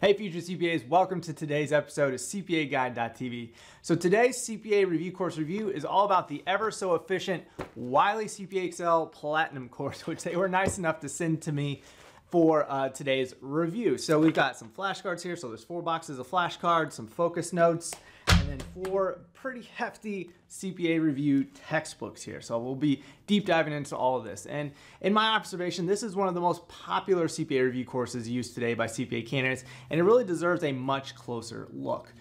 Hey future CPAs, welcome to today's episode of CPAguide.tv. So today's CPA review course review is all about the ever so efficient Wiley CPAexcel Platinum course, which they were nice enough to send to me for today's review. So we've got some flashcards here. So there's 4 boxes of flashcards, some focus notes, and then 4 pretty hefty CPA review textbooks here. So we'll be deep diving into all of this. And in my observation, this is one of the most popular CPA review courses used today by CPA candidates, and it really deserves a much closer look.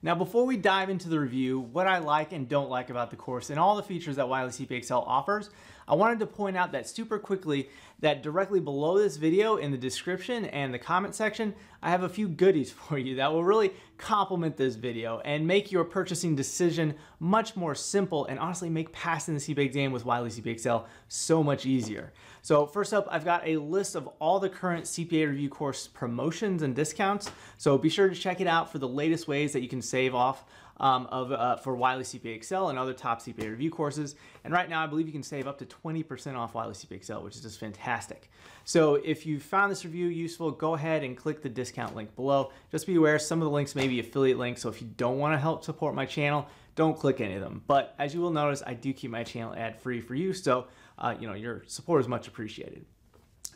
Now, before we dive into the review, what I like and don't like about the course and all the features that Wiley CPAexcel offers, I wanted to point out that super quickly that directly below this video in the description and the comment section, I have a few goodies for you that will really complement this video and make your purchasing decision much more simple and honestly make passing the CPA exam with Wiley CPAexcel so much easier. So first up, I've got a list of all the current CPA review course promotions and discounts. So be sure to check it out for the latest ways that you can save off for Wiley CPAexcel and other top CPA review courses. And right now, I believe you can save up to 20% off Wiley CPAexcel, which is just fantastic. So if you found this review useful, go ahead and click the discount link below. Just be aware, some of the links may be affiliate links, so if you don't want to help support my channel, don't click any of them. But as you will notice, I do keep my channel ad-free for you, so your support is much appreciated.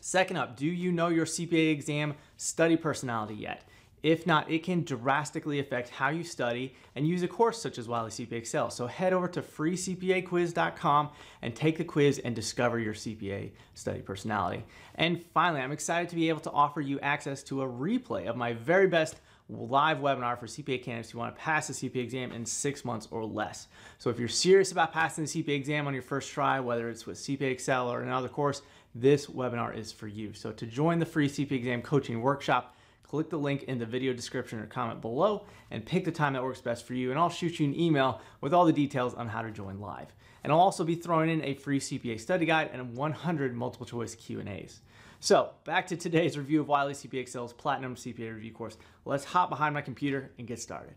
Second up, do you know your CPA exam study personality yet? If not, it can drastically affect how you study and use a course such as Wiley CPAexcel. So head over to freecpaquiz.com and take the quiz and discover your CPA study personality. And finally, I'm excited to be able to offer you access to a replay of my very best live webinar for CPA candidates who want to pass the CPA exam in 6 months or less. So if you're serious about passing the CPA exam on your first try, whether it's with CPAexcel or another course, this webinar is for you. So to join the free CPA exam coaching workshop, click the link in the video description or comment below and pick the time that works best for you, and I'll shoot you an email with all the details on how to join live. And I'll also be throwing in a free CPA study guide and 100 multiple choice Q&As. So back to today's review of Wiley CPAexcel's Platinum CPA review course. Let's hop behind my computer and get started.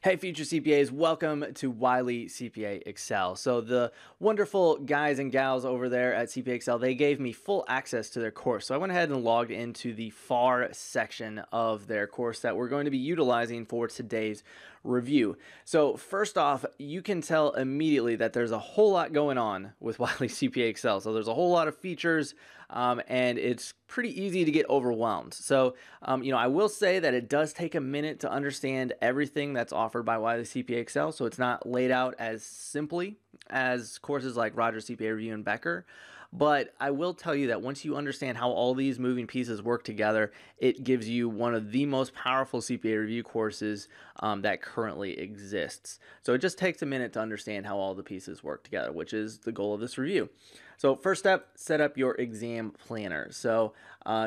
Hey future CPAs, welcome to Wiley CPAexcel. So the wonderful guys and gals over there at CPAexcel, they gave me full access to their course. So I went ahead and logged into the FAR section of their course that we're going to be utilizing for today's review. So first off, you can tell immediately that there's a whole lot going on with Wiley CPAexcel. So there's a whole lot of features and it's pretty easy to get overwhelmed. So, I will say that it does take a minute to understand everything that's offered by Wiley CPAexcel. So it's not laid out as simply as courses like Rogers CPA Review and Becker. But I will tell you that once you understand how all these moving pieces work together, it gives you one of the most powerful CPA review courses that currently exists. So it just takes a minute to understand how all the pieces work together, which is the goal of this review. So first step, set up your exam planner. So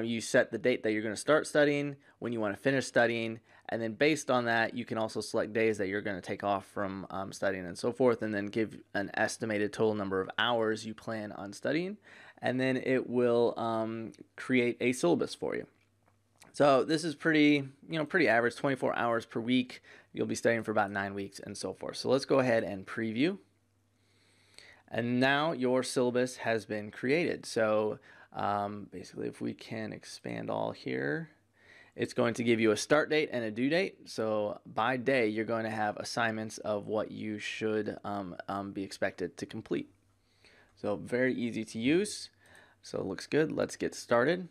you set the date that you're going to start studying, when you want to finish studying, and then based on that, you can also select days that you're going to take off from studying and so forth, and then give an estimated total number of hours you plan on studying, and then it will create a syllabus for you. So this is pretty average, 24 hours per week. You'll be studying for about 9 weeks and so forth. So let's go ahead and preview. And now your syllabus has been created. So basically, if we can expand all here, it's going to give you a start date and a due date. So by day, you're going to have assignments of what you should be expected to complete. So very easy to use. So it looks good. Let's get started.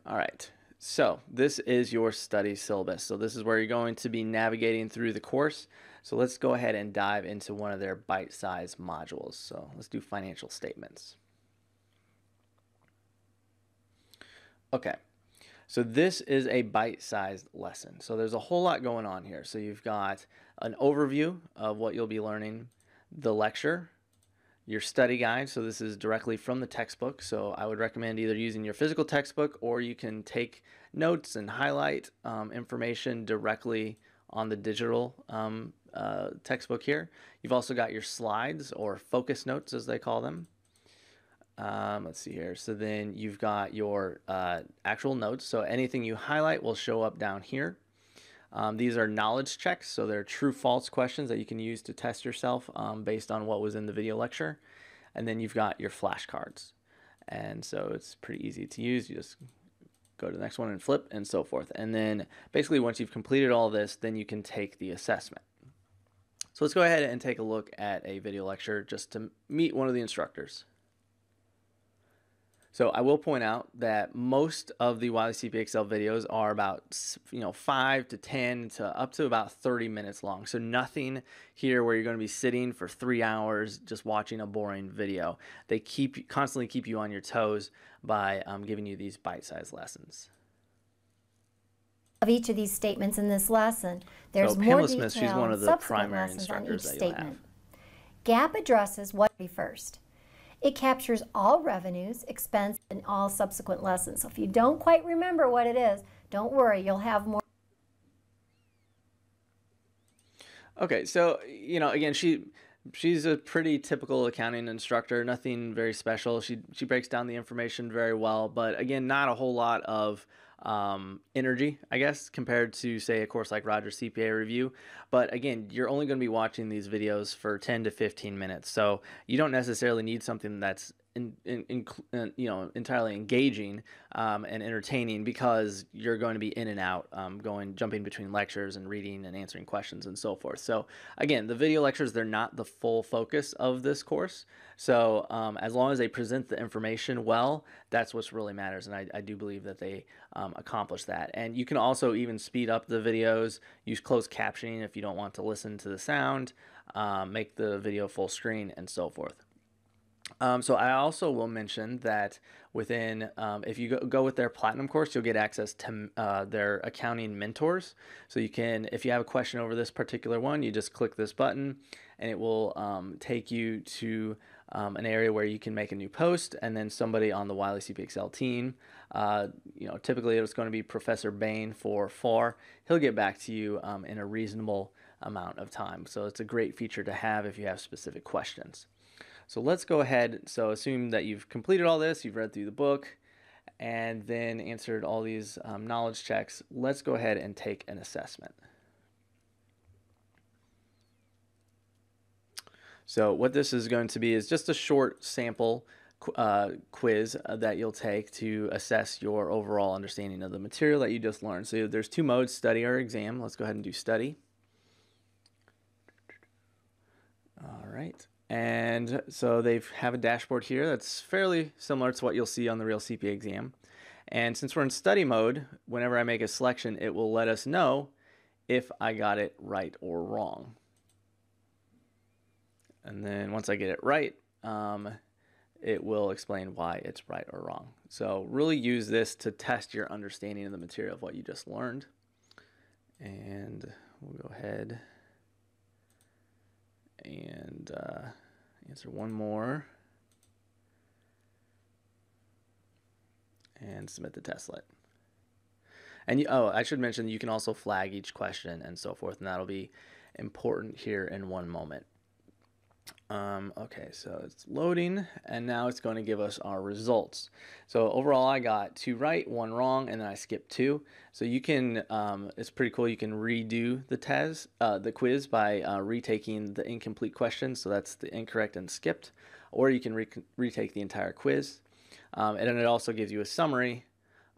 All right. So this is your study syllabus. So this is where you're going to be navigating through the course. So let's go ahead and dive into one of their bite-sized modules. So let's do financial statements. Okay, so this is a bite-sized lesson. So there's a whole lot going on here. So you've got an overview of what you'll be learning, the lecture, your study guide. So this is directly from the textbook. So I would recommend either using your physical textbook, or you can take notes and highlight information directly on the digital textbook here. You've also got your slides, or focus notes as they call them. Let's see here. So then you've got your actual notes. So anything you highlight will show up down here. These are knowledge checks, so they're true-false questions that you can use to test yourself based on what was in the video lecture. And then you've got your flashcards. And so it's pretty easy to use. You just go to the next one and flip and so forth. And then basically once you've completed all this, then you can take the assessment. So let's go ahead and take a look at a video lecture just to meet one of the instructors. So I will point out that most of the Wiley CPAexcel videos are about 5 to 10 to up to about 30 minutes long. So nothing here where you're going to be sitting for 3 hours just watching a boring video. They constantly keep you on your toes by giving you these bite-sized lessons. Of each of these statements in this lesson, there's So more Pamela detail Smith, she's one of the primary lessons on each instructors that you'll have. statement. GAP addresses what be first. It captures all revenues, expense, and all subsequent lessons. So if you don't quite remember what it is, don't worry, you'll have more. Okay, so again, she's a pretty typical accounting instructor, nothing very special. She breaks down the information very well, but again, not a whole lot of energy, I guess, compared to say a course like Roger's CPA Review. But again, you're only going to be watching these videos for 10 to 15 minutes, so you don't necessarily need something that's entirely engaging and entertaining, because you're going to be in and out, jumping between lectures and reading and answering questions and so forth. So again, the video lectures, they're not the full focus of this course. So as long as they present the information well, that's what really matters, and I do believe that they accomplish that. And you can also even speed up the videos, use closed captioning if you don't want to listen to the sound, make the video full screen and so forth. So I also will mention that within, if you go with their Platinum course, you'll get access to their accounting mentors. So you can, if you have a question over this particular one, you just click this button and it will take you to an area where you can make a new post, and then somebody on the Wiley CPAexcel team, typically it's going to be Professor Bain for FAR. He'll get back to you in a reasonable amount of time. So it's a great feature to have if you have specific questions. So let's go ahead. So assume that you've completed all this, you've read through the book, and then answered all these knowledge checks. Let's go ahead and take an assessment. So what this is going to be is just a short sample quiz that you'll take to assess your overall understanding of the material that you just learned. So there's two modes, study or exam. Let's go ahead and do study. All right. And so they have a dashboard here that's fairly similar to what you'll see on the real CPA exam. And since we're in study mode, whenever I make a selection, it will let us know if I got it right or wrong. And then once I get it right, it will explain why it's right or wrong. So really use this to test your understanding of the material of what you just learned. And we'll go ahead and answer one more and submit the testlet. And I should mention you can also flag each question and so forth, and that'll be important here in one moment. Okay, so it's loading, and now it's going to give us our results. So overall, I got 2 right, 1 wrong, and then I skipped 2. So you can, it's pretty cool. You can redo the quiz by retaking the incomplete questions. So that's the incorrect and skipped, or you can retake the entire quiz. And then it also gives you a summary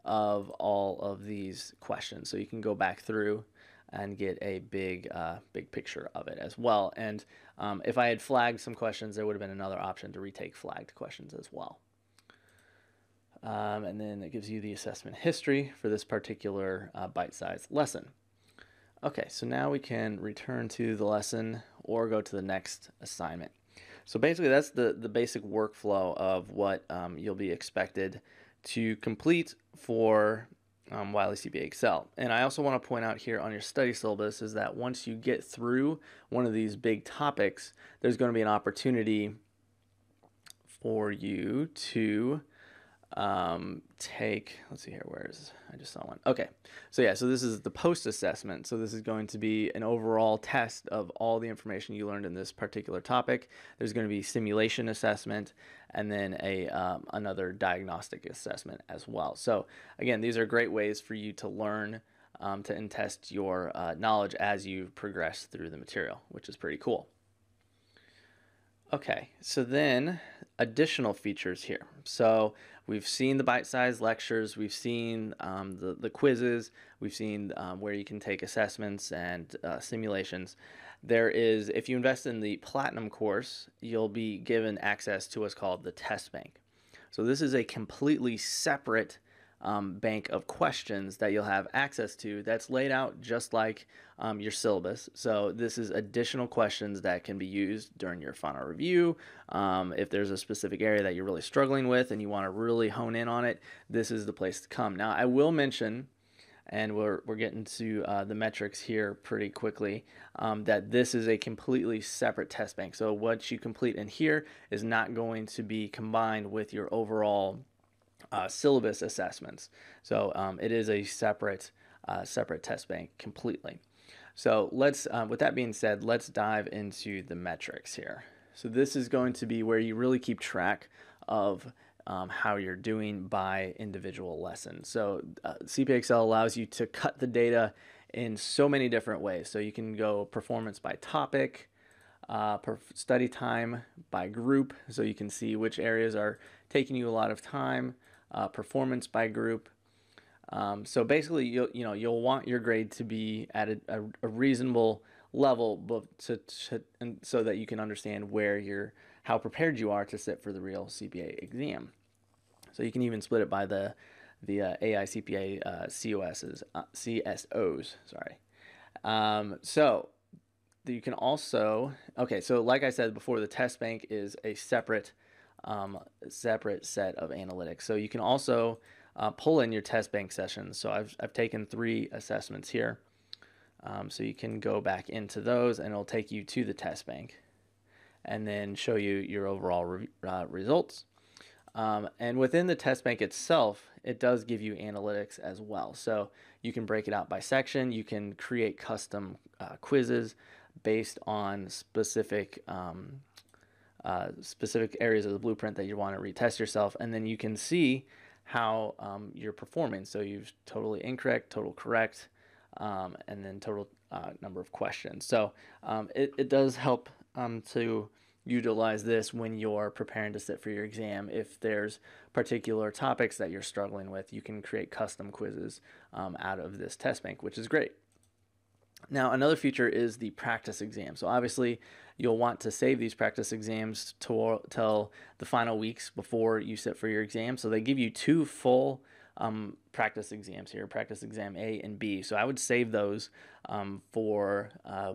of all of these questions. So you can go back through and get a big picture of it as well. And if I had flagged some questions, there would have been another option to retake flagged questions as well. And then it gives you the assessment history for this particular bite-sized lesson. Okay, so now we can return to the lesson or go to the next assignment. So basically that's the basic workflow of what you'll be expected to complete for Wiley CPAexcel. And I also want to point out here on your study syllabus is that once you get through one of these big topics, there's going to be an opportunity for you to take, let's see here, I just saw one. Okay, so yeah, so this is the post-assessment. So this is going to be an overall test of all the information you learned in this particular topic. There's going to be simulation assessment, and then another diagnostic assessment as well. So again, these are great ways for you to learn and test your knowledge as you progress through the material, which is pretty cool. Okay, so then additional features here. So we've seen the bite-sized lectures, we've seen the quizzes, we've seen where you can take assessments and simulations. There is, if you invest in the Platinum course, you'll be given access to what's called the test bank. So this is a completely separate bank of questions that you'll have access to that's laid out just like your syllabus. So this is additional questions that can be used during your final review. If there's a specific area that you're really struggling with and you want to really hone in on it, this is the place to come. Now, I will mention, and we're getting to the metrics here pretty quickly, that this is a completely separate test bank. So what you complete in here is not going to be combined with your overall syllabus assessments. So it is a separate test bank completely. So let's, with that being said, let's dive into the metrics here. So this is going to be where you really keep track of how you're doing by individual lesson. So CPAexcel allows you to cut the data in so many different ways. So you can go performance by topic, study time by group, so you can see which areas are taking you a lot of time, performance by group. So basically, you'll want your grade to be at a reasonable level, but so that you can understand how prepared you are to sit for the real CPA exam. So you can even split it by the AI CPA CSOs. Sorry. So you can also, okay, so like I said before, the test bank is a separate set of analytics. So you can also pull in your test bank sessions. So I've taken 3 assessments here. So you can go back into those and it'll take you to the test bank and then show you your overall results. And within the test bank itself, it does give you analytics as well. So you can break it out by section. You can create custom quizzes based on specific areas of the blueprint that you want to retest yourself, and then you can see how you're performing. So you've totally incorrect, total correct, and then total number of questions. So it does help to utilize this when you're preparing to sit for your exam. If there's particular topics that you're struggling with, you can create custom quizzes out of this test bank, which is great. Now, another feature is the practice exam. So obviously, you'll want to save these practice exams till the final weeks before you sit for your exam. So they give you 2 full practice exams here, practice exam A and B. So I would save those for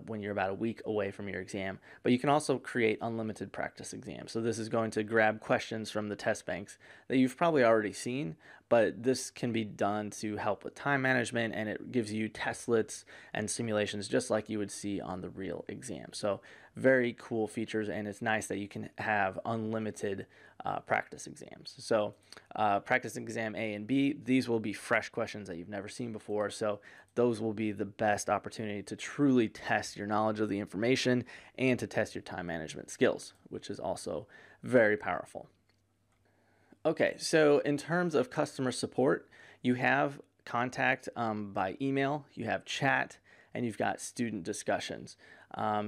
when you're about a week away from your exam. But you can also create unlimited practice exams. So this is going to grab questions from the test banks that you've probably already seen, but this can be done to help with time management, and it gives you testlets and simulations just like you would see on the real exam. So very cool features, and it's nice that you can have unlimited practice exams. So practice exam A and B, these will be fresh questions that you've never seen before. So those will be the best opportunity to truly test your knowledge of the information and to test your time management skills, which is also very powerful. Okay, so in terms of customer support, you have contact by email, you have chat, and you've got student discussions.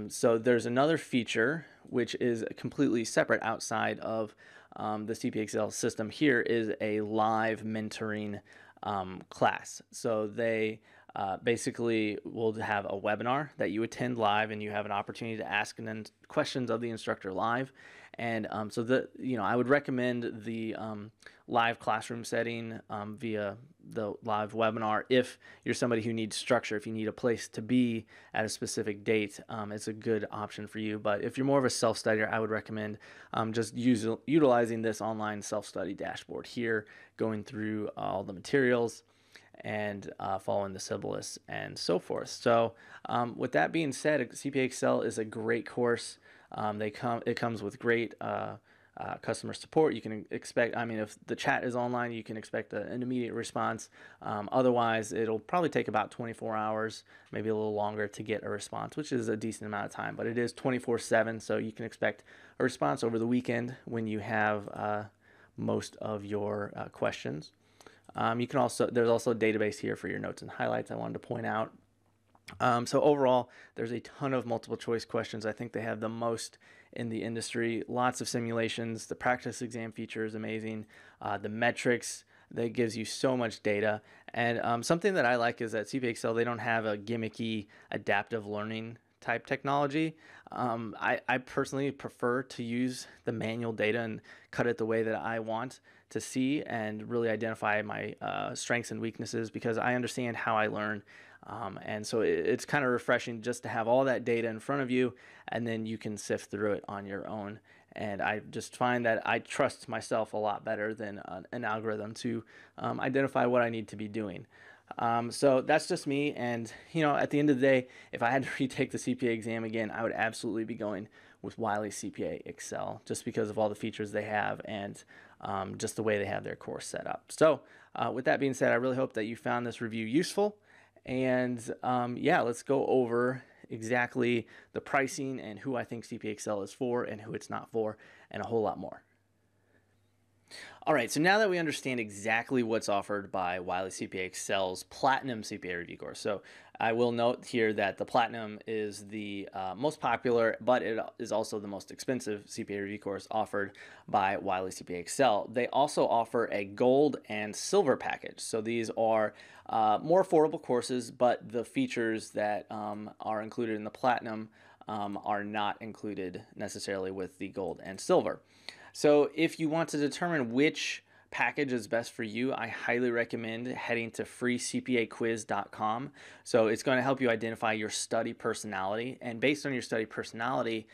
So there's another feature which is completely separate outside of the CPAexcel system. Here is a live mentoring class. So they basically will have a webinar that you attend live, and you have an opportunity to ask questions of the instructor live. And so I would recommend the live classroom setting via the live webinar if you're somebody who needs structure. If you need a place to be at a specific date, it's a good option for you. But if you're more of a self-studier, I would recommend just utilizing this online self-study dashboard here, going through all the materials and following the syllabus and so forth. So with that being said, CPAexcel is a great course. It comes with great customer support. You can expect, if the chat is online, you can expect an immediate response. Otherwise, it'll probably take about 24 hours, maybe a little longer to get a response, which is a decent amount of time, but it is 24/7. So you can expect a response over the weekend when you have most of your questions. There's also a database here for your notes and highlights I wanted to point out. So overall, there's a ton of multiple choice questions. I think they have the most in the industry. Lots of simulations. The practice exam feature is amazing. The metrics, that gives you so much data. And something that I like is that CPAexcel, they don't have a gimmicky adaptive learning type technology. I personally prefer to use the manual data and cut it the way that I want to see and really identify my strengths and weaknesses, because I understand how I learn. And so it's kind of refreshing just to have all that data in front of you, and then you can sift through it on your own. And I just find that I trust myself a lot better than an algorithm to identify what I need to be doing. So that's just me. And, you know, at the end of the day, if I had to retake the CPA exam again, I would absolutely be going with Wiley CPAexcel, just because of all the features they have and just the way they have their course set up. So with that being said, I really hope that you found this review useful. And yeah, let's go over exactly the pricing and who I think CPAexcel is for and who it's not for, and a whole lot more. All right, so now that we understand exactly what's offered by Wiley CPAexcel's Platinum CPA Review course, so I will note here that the Platinum is the most popular, but it is also the most expensive CPA Review course offered by Wiley CPAexcel. They also offer a Gold and Silver package. So these are more affordable courses, but the features that are included in the Platinum are not included necessarily with the Gold and Silver. So if you want to determine which package is best for you, I highly recommend heading to freecpaquiz.com. So it's going to help you identify your study personality, and based on your study personality,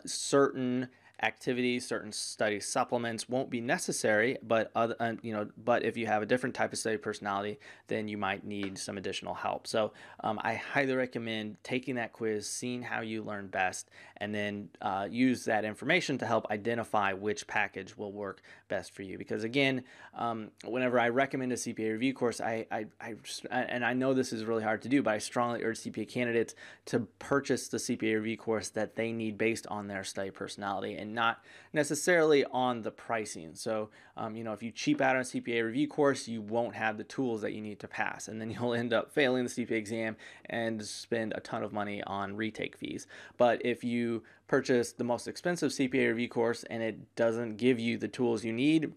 certain activities, certain study supplements won't be necessary, but but if you have a different type of study personality, then you might need some additional help. So I highly recommend taking that quiz, seeing how you learn best, and then use that information to help identify which package will work best for you. Because again, whenever I recommend a CPA review course, and I know this is really hard to do, but I strongly urge CPA candidates to purchase the CPA review course that they need based on their study personality, and not necessarily on the pricing. So, if you cheap out on a CPA review course, you won't have the tools that you need to pass, and then you'll end up failing the CPA exam and spend a ton of money on retake fees. But if you purchase the most expensive CPA review course and it doesn't give you the tools you need,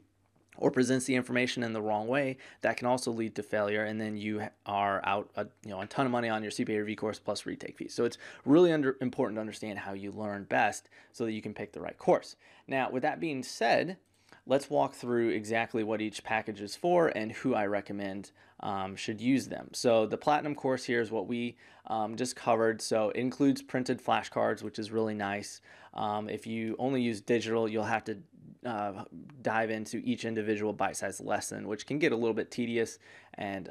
or presents the information in the wrong way, that can also lead to failure, and then you are out a ton of money on your CPA review course plus retake fees. So it's really important to understand how you learn best so that you can pick the right course. Now, with that being said, let's walk through exactly what each package is for and who I recommend should use them. So the Platinum course here is what we just covered. So it includes printed flashcards, which is really nice. If you only use digital, you'll have to dive into each individual bite-sized lesson, which can get a little bit tedious, and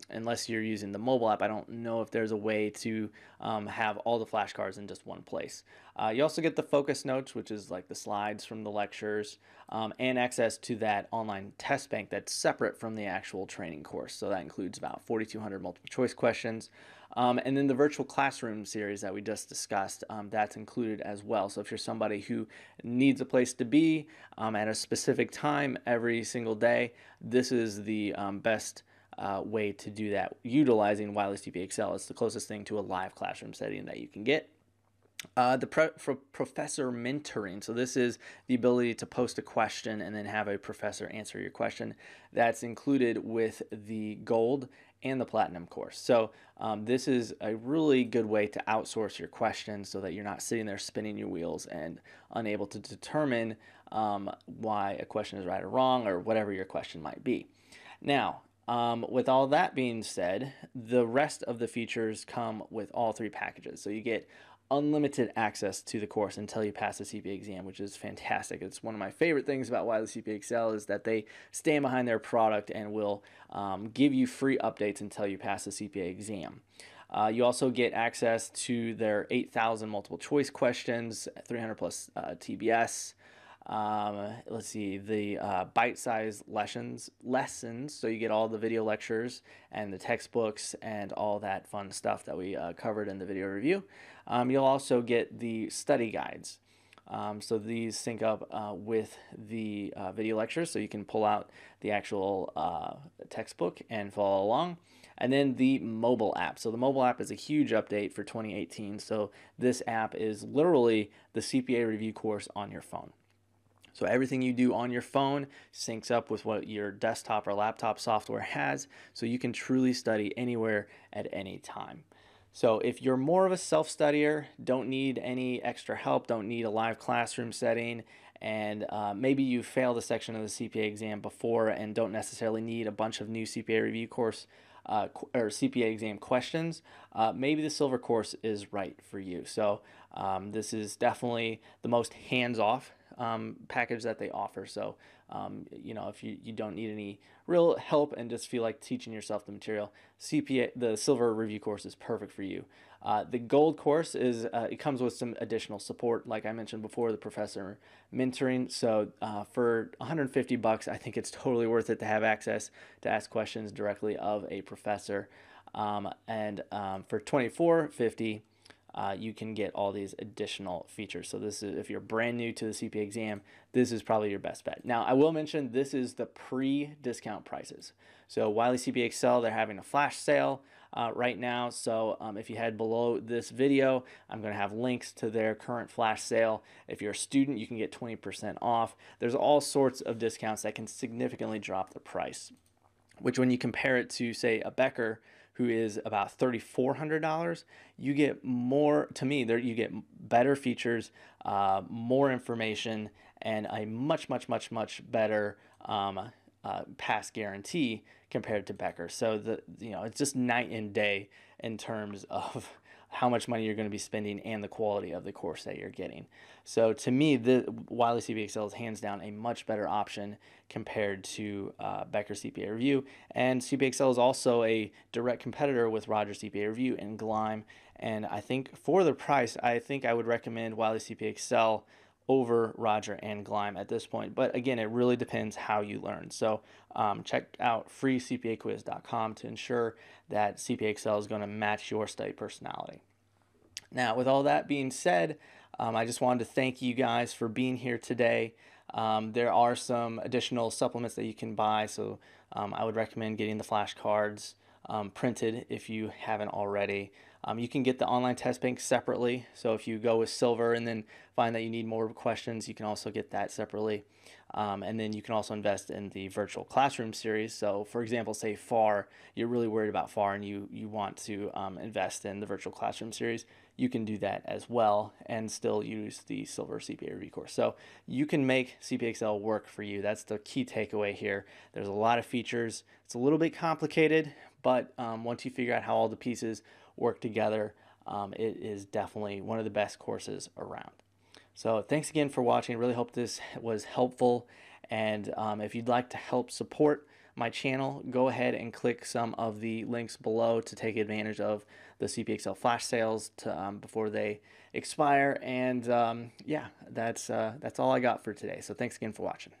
unless you're using the mobile app, I don't know if there's a way to have all the flashcards in just one place. You also get the focus notes, which is like the slides from the lectures, and access to that online test bank that's separate from the actual training course. So that includes about 4,200 multiple choice questions. And then the virtual classroom series that we just discussed, that's included as well. So if you're somebody who needs a place to be at a specific time every single day, this is the best way to do that, utilizing Wiley CPAexcel. It's the closest thing to a live classroom setting that you can get. For professor mentoring, so this is the ability to post a question and then have a professor answer your question. That's included with the Gold and the Platinum course. So this is a really good way to outsource your questions so that you're not sitting there spinning your wheels and unable to determine why a question is right or wrong, or whatever your question might be. Now, with all that being said, the rest of the features come with all three packages. So you get unlimited access to the course until you pass the CPA exam, which is fantastic. It's one of my favorite things about Wiley CPAexcel is that they stand behind their product and will give you free updates until you pass the CPA exam. You also get access to their 8,000 multiple choice questions, 300 plus TBS. Let's see, the bite-sized lessons, so you get all the video lectures and the textbooks and all that fun stuff that we covered in the video review. You'll also get the study guides. So these sync up with the video lectures, so you can pull out the actual textbook and follow along. And then the mobile app. So the mobile app is a huge update for 2018. So this app is literally the CPA review course on your phone. So everything you do on your phone syncs up with what your desktop or laptop software has, so you can truly study anywhere at any time. So if you're more of a self-studier, don't need any extra help, don't need a live classroom setting, and maybe you failed a section of the CPA exam before and don't necessarily need a bunch of new CPA review course or CPA exam questions, maybe the silver course is right for you. So this is definitely the most hands-off package that they offer. So you know, if you don't need any real help and just feel like teaching yourself the material, the silver review course is perfect for you. The gold course is it comes with some additional support, like I mentioned before, the professor mentoring. So for $150, I think it's totally worth it to have access to ask questions directly of a professor. And for $24.50, you can get all these additional features. So this is, if you're brand new to the CPA exam, this is probably your best bet. Now, I will mention this is the pre-discount prices. So Wiley CPAexcel, they're having a flash sale right now. So if you head below this video, I'm going to have links to their current flash sale. If you're a student, you can get 20% off. There's all sorts of discounts that can significantly drop the price, which when you compare it to, say, a Becker, who is about $3,400, you get more, to me, there you get better features, more information, and a much better pass guarantee compared to Becker. So it's just night and day in terms of how much money you're going to be spending and the quality of the course that you're getting. So to me, the Wiley CPAexcel is hands down a much better option compared to Becker CPA Review. And CPAexcel is also a direct competitor with Roger CPA Review and Gleim. And I think for the price, I think I would recommend Wiley CPAexcel over Roger and Gleim at this point. But again, it really depends how you learn. So check out freecpaquiz.com to ensure that CPAexcel is going to match your study personality. Now, with all that being said, I just wanted to thank you guys for being here today. There are some additional supplements that you can buy, so I would recommend getting the flashcards printed if you haven't already. You can get the online test bank separately, so if you go with silver and then find that you need more questions, you can also get that separately. And then you can also invest in the virtual classroom series. So for example, say FAR, you're really worried about FAR and you want to invest in the virtual classroom series, you can do that as well and still use the silver CPA review course. So you can make CPAexcel work for you. That's the key takeaway here. There's a lot of features. It's a little bit complicated, but once you figure out how all the pieces work together, it is definitely one of the best courses around. So thanks again for watching. Really hope this was helpful. And if you'd like to help support my channel, go ahead and click some of the links below to take advantage of the CPAexcel flash sales before they expire. And yeah, that's all I got for today. So thanks again for watching.